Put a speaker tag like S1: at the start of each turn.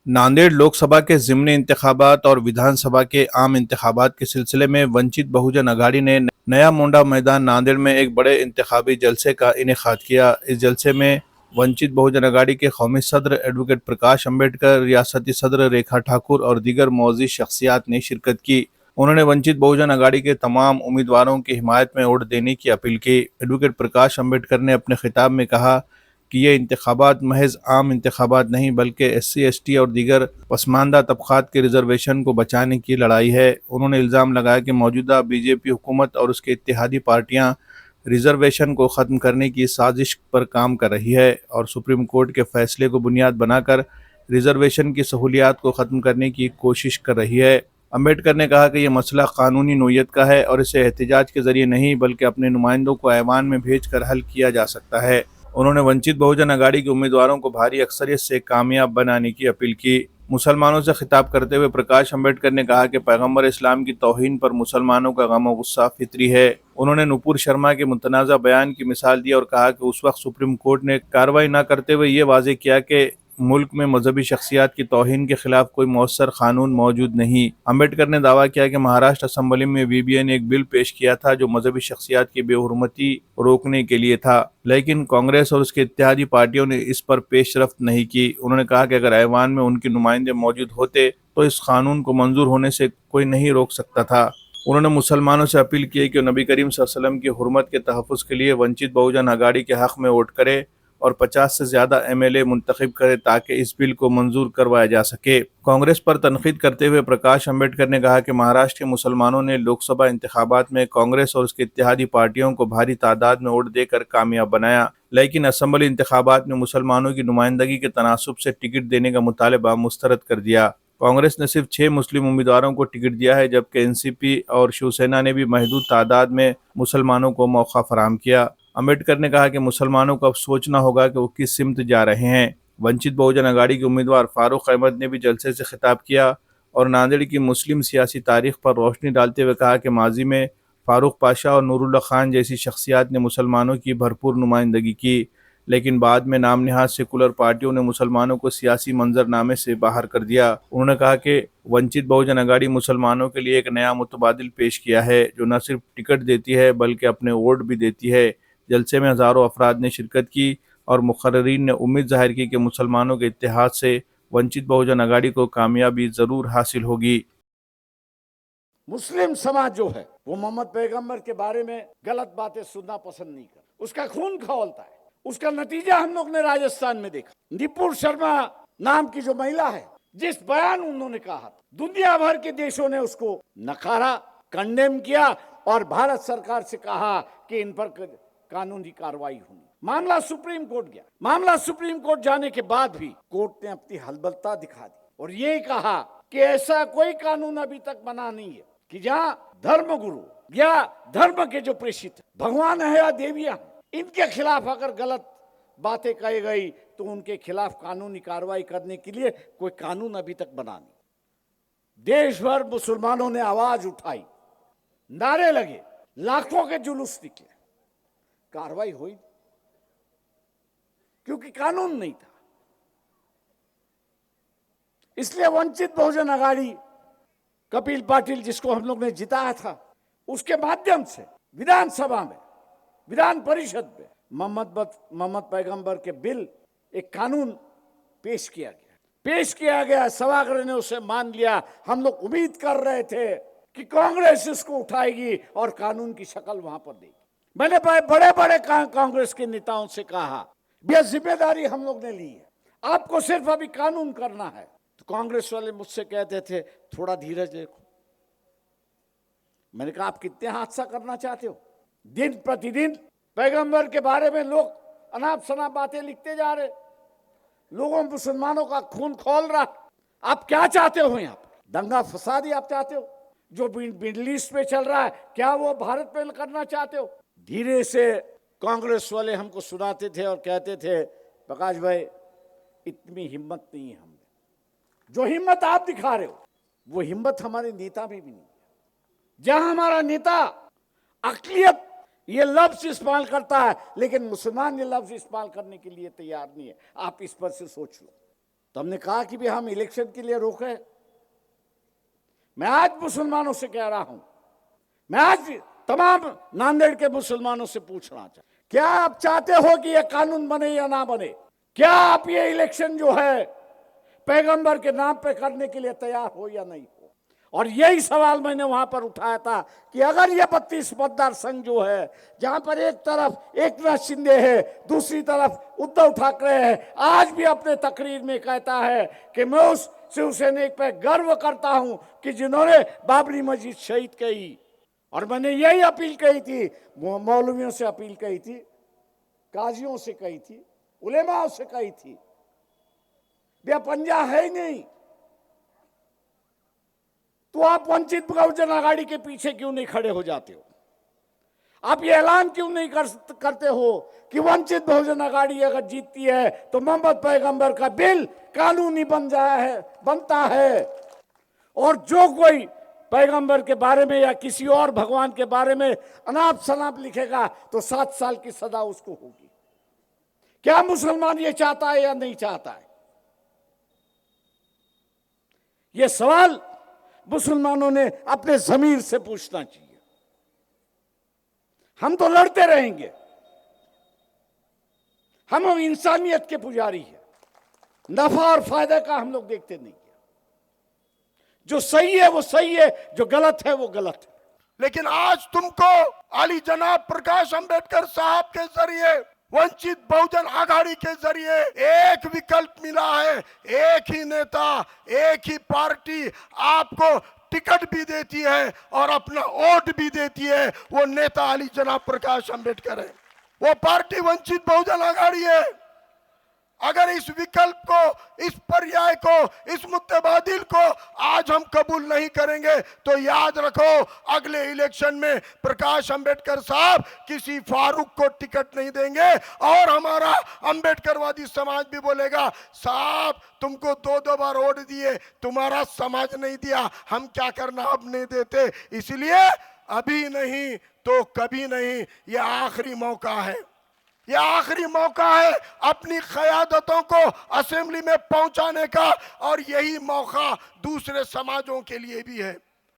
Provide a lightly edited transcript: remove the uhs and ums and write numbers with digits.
S1: नांदेड़ लोकसभा के ज़िमनी इंतखाबात और विधानसभा के आम इंतखाबात के सिलसिले में वंचित बहुजन अघाड़ी ने नया मोंडा मैदान नांदेड़ में एक बड़े इंतखाबी जलसे का इनेकाद किया। इस जलसे में वंचित बहुजन अघाड़ी के कौमी सदर एडवोकेट प्रकाश अम्बेडकर, रियासती सदर रेखा ठाकुर और दीगर मोअज़्ज़िज़ शख्सियात ने शिरकत की। उन्होंने वंचित बहुजन अघाड़ी के तमाम उम्मीदवारों की हिमायत में वोट देने की अपील की। एडवोकेट प्रकाश अम्बेडकर ने अपने खिताब में कहा कि ये इंतखाबात महज आम इंतखाबात नहीं बल्कि SC, ST और दीगर पसमानदा तबकात के रिजर्वेशन को बचाने की लड़ाई है। उन्होंने इल्ज़ाम लगाया कि मौजूदा BJP हुकूमत और उसके इत्तेहादी पार्टियां रिजर्वेशन को ख़त्म करने की साजिश पर काम कर रही है और सुप्रीम कोर्ट के फैसले को बुनियाद बनाकर रिजर्वेशन की सहूलियात को ख़त्म करने की कोशिश कर रही है। अम्बेडकर ने कहा कि यह मसला कानूनी नोयत का है और इसे एहतजाज के जरिए नहीं बल्कि अपने नुमाइंदों को ऐवान में भेजकर हल किया जा सकता है। उन्होंने वंचित बहुजन अघाड़ी के उम्मीदवारों को भारी अक्सरियत से कामयाब बनाने की अपील की। मुसलमानों से खिताब करते हुए प्रकाश अम्बेडकर ने कहा कि पैगंबर इस्लाम की तौहीन पर मुसलमानों का गम और गुस्सा फितरी है। उन्होंने नुपुर शर्मा के मुतनाज़ा बयान की मिसाल दी और कहा कि उस वक्त सुप्रीम कोर्ट ने कार्रवाई न करते हुए ये वाज़ेह किया कि मुल्क में मजहबी शख्सियात की तौहीन के खिलाफ कोई मौसर कानून मौजूद नहीं। अम्बेडकर ने दावा किया कि महाराष्ट्र असम्बली में VBA ने एक बिल पेश किया था जो मजहबी शख्सियात की बेहुरमती रोकने के लिए था, लेकिन कांग्रेस और उसके इत्तेहादी पार्टियों ने इस पर पेशरफ्त नहीं की। उन्होंने कहा कि अगर ऐवान में उनके नुमाइंदे मौजूद होते तो इस कानून को मंजूर होने से कोई नहीं रोक सकता था। उन्होंने मुसलमानों से अपील की कि नबी करीम सल्लल्लाहु अलैहि वसल्लम की हुर्मत के तहफ़्फ़ुज़ के लिए वंचित बहुजन अघाड़ी के हक़ में वोट करे और 50 से ज़्यादा MLA मुंतखब करे ताकि इस बिल को मंजूर करवाया जा सके। कांग्रेस पर तनकीद करते हुए प्रकाश अम्बेडकर ने कहा कि महाराष्ट्र के मुसलमानों ने लोकसभा इंतखाबात में कांग्रेस और उसकी इत्तेहादी पार्टियों को भारी तादाद में वोट देकर कामयाब बनाया, लेकिन असम्बली इंतखाबात में मुसलमानों की नुमाइंदगी के तनासुब से टिकट देने का मुतालबा मुस्तरद कर दिया। कांग्रेस ने सिर्फ 6 मुस्लिम उम्मीदवारों को टिकट दिया है जबकि NCP और शिवसेना ने भी महदूद तादाद में मुसलमानों को मौका फराहम किया। अम्बेडकर ने कहा कि मुसलमानों को अब सोचना होगा कि वो किस सिमत जा रहे हैं। वंचित बहुजन अघाड़ी के उम्मीदवार फारूक अहमद ने भी जलसे से खिताब किया और नांदेड़ की मुस्लिम सियासी तारीख पर रोशनी डालते हुए कहा कि माजी में फारूक पाशा और नूरुल्लाह खान जैसी शख्सियात ने मुसलमानों की भरपूर नुमाइंदगी की, लेकिन बाद में नाम नहाद सेकुलर पार्टियों ने मुसलमानों को सियासी मंजरनामे से बाहर कर दिया। उन्होंने कहा कि वंचित बहुजन अघाड़ी मुसलमानों के लिए एक नया मुतबादिल पेश किया है जो न सिर्फ टिकट देती है बल्कि अपने वोट भी देती है। जलसे में हज़ारों अफराद ने शिरकत की और मुक़र्रिरीन ने उम्मीद ज़ाहिर की कि मुसलमानों के इत्तेहाद से वंचित बहुजन अघाड़ी को कामयाबी ज़रूर हासिल होगी।
S2: मुस्लिम समाज जो है वो मोहम्मद पैगंबर के बारे में गलत बातें सुनना पसंद नहीं करता, उसका खून खौलता है। उसका नतीजा हम लोग ने राजस्थान में देखा। नुपुर शर्मा नाम की जो महिला है, जिस बयान उन्होंने कहा, दुनिया भर के देशों ने उसको नकारा, कंडेम किया और भारत सरकार से कहा कि इन पर कानूनी कार्रवाई होनी। मामला सुप्रीम कोर्ट गया। मामला सुप्रीम कोर्ट जाने के बाद भी कोर्ट ने अपनी हलबलता दिखा दी और ये कहा कि ऐसा कोई कानून अभी तक बना नहीं है कि जहां धर्मगुरु या धर्म के जो प्रेषित भगवान है या देवियां, इनके खिलाफ अगर गलत बातें कही गई तो उनके खिलाफ कानूनी कार्रवाई करने के लिए कोई कानून अभी तक बना नहीं। देश भर मुसलमानों ने आवाज उठाई, नारे लगे, लाखों के जुलूस निकले, कार्रवाई हुई क्योंकि कानून नहीं था। इसलिए वंचित बहुजन अघाड़ी, कपिल पाटिल जिसको हम लोग ने जिताया था, उसके माध्यम से विधानसभा में, विधान परिषद में मोहम्मद पैगंबर के बिल, एक कानून पेश किया गया। सभागृह ने उसे मान लिया। हम लोग उम्मीद कर रहे थे कि कांग्रेस इसको उठाएगी और कानून की शक्ल वहां पर देगी। मैंने बड़े बड़े कांग्रेस के नेताओं से कहा, यह जिम्मेदारी हम लोग ने ली है, आपको सिर्फ अभी कानून करना है। तो कांग्रेस वाले मुझसे कहते थे थोड़ा धीरज रखो। मैंने कहा आप कितने हादसा करना चाहते हो? दिन प्रतिदिन पैगंबर के बारे में लोग अनाप शनाप बातें लिखते जा रहे, लोगों मुसलमानों का खून खौल रहा। आप क्या चाहते हो? यहाँ पर दंगा फसादी आप चाहते हो? जो मिडिल ईस्ट में चल रहा है, क्या वो भारत में करना चाहते हो? धीरे से कांग्रेस वाले हमको सुनाते थे और कहते थे, प्रकाश भाई इतनी हिम्मत नहीं है हमें, जो हिम्मत आप दिखा रहे हो वो हिम्मत हमारे नेता में भी नहीं है। जहां हमारा नेता अक़लियत ये लफ्ज इस्तेमाल करता है, लेकिन मुसलमान ये लफ्ज इस्तेमाल करने के लिए तैयार नहीं है, आप इस पर से सोच लो। तो हमने कहा कि भी हम इलेक्शन के लिए रोके। मैं आज मुसलमानों से कह रहा हूं, मैं आज तमाम नांदेड़ के मुसलमानों से पूछना चाहता, क्या आप चाहते हो कि यह कानून बने या ना बने? क्या आप ये इलेक्शन जो है पैगंबर के नाम पे करने के लिए तैयार हो या नहीं हो? और यही सवाल मैंने वहां पर उठाया था कि अगर ये 32 मतदार संघ जो है, जहां पर एक तरफ एकनाथ शिंदे है, दूसरी तरफ उद्धव ठाकरे है, आज भी अपने तकरीर में कहता है कि मैं उस शिवसैनिक पे गर्व करता हूं कि जिन्होंने बाबरी मस्जिद शहीद की। और मैंने यही अपील कही थी, मौलवियों से अपील कही थी, काजियों से कही थी, उलेमाओं से कही थी, यह पंजा है ही नहीं, तो आप वंचित बहुजन आघाड़ी के पीछे क्यों नहीं खड़े हो जाते हो? आप ये ऐलान क्यों नहीं करते हो कि वंचित बहुजन आघाड़ी अगर जीतती है तो मोहम्मद पैगंबर का बिल कानूनी बनता है, और जो कोई पैगंबर के बारे में या किसी और भगवान के बारे में अनाप शनाप लिखेगा तो 7 साल की सजा उसको होगी। क्या मुसलमान ये चाहता है या नहीं चाहता है? ये सवाल मुसलमानों ने अपने ज़मीर से पूछना चाहिए। हम तो लड़ते रहेंगे, हम इंसानियत के पुजारी हैं, नफा और फायदे का हम लोग देखते नहीं है। जो सही है वो सही है, जो गलत है वो गलत है।
S3: लेकिन आज तुमको अली जनाब प्रकाश अंबेडकर साहब के जरिए, वंचित बहुजन आघाड़ी के जरिए एक विकल्प मिला है, एक ही नेता, एक ही पार्टी आपको टिकट भी देती है और अपना वोट भी देती है। वो नेता अली जनाब प्रकाश अंबेडकर है, वो पार्टी वंचित बहुजन आघाड़ी है। अगर इस विकल्प को, इस पर्याय को, इस मुत्तबादिल को आज हम कबूल नहीं करेंगे तो याद रखो अगले इलेक्शन में प्रकाश अंबेडकर साहब किसी फारूक को टिकट नहीं देंगे और हमारा अंबेडकरवादी समाज भी बोलेगा साहब तुमको 2 बार वोट दिए, तुम्हारा समाज नहीं दिया, हम क्या करना, अब नहीं देते। इसलिए अभी नहीं तो कभी नहीं, यह आखिरी मौका है, यह आखिरी मौका है अपनी क़यादतों को असेंबली में पहुंचाने का, और यही मौका दूसरे समाजों के लिए भी है।